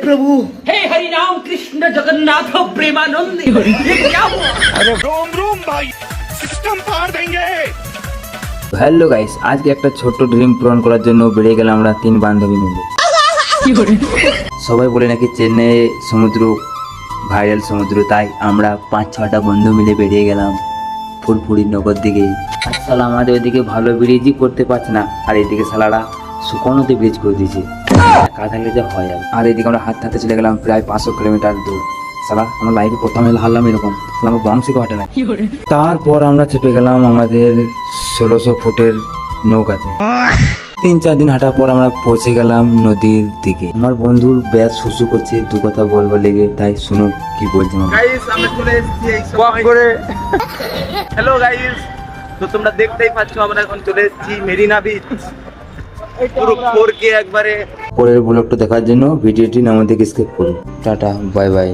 प्रभु, हे हरि राम कृष्ण जगन्नाथ प्रेमानंद, ये क्या हुआ? रोम रोम भाई सिस्टम फाड़ देंगे। হ্যালো গাইস, আজকে একটা ছোট্ট ড্রিম পূরণ করার জন্য বেরিয়ে গেলাম আমরা 3 বান্ধবী মিলে। সবাই বলে নাকি চেন্নাই সমুদ্র ভাইরাল সমুদ্র, তাই আমরা 5-6টা বন্ধু মিলে বেরিয়ে গেলাম ফুলপুরি নগর দিকে। আর শালা আমাদের ওইদিকে ভালো ব্রিজই করতে পারছে না, আর এইদিকে শালারা শুকনোতে ব্রিজ করে দিয়েছে। একা থাকলে যা হয় আর এইদিকে আমরা হাঁটতে হাঁটতে চলে গেলাম প্রায় 500 কিলোমিটার দূর। শালা আমার লাইফে প্রথম হারলাম এরকম, আমার বংশিকে ঘটে না। তারপর আমরা চেপে গেলাম আমাদের 1600 ফুটের নৌকাতে। 3-4 দিন হাঁটার পর আমরা পৌঁছে গেলাম নদীর দিকে। আমার বন্ধুর ব্যাস শুশু করছে, দু কথা বলবো লেগে, তাই শুনো কি বলছে। গাইস আমরা চলে এসেছি এই সময় করে। হ্যালো গাইস, তো তোমরা দেখতেই পাচ্ছ আমরা এখন চলে এসেছি মেরিনা বিচ। পুরো 4K একবারে। পরের ব্লগটা দেখার জন্য ভিডিওটি নাম থেকে স্কিপ করুন। Tata, bye bye.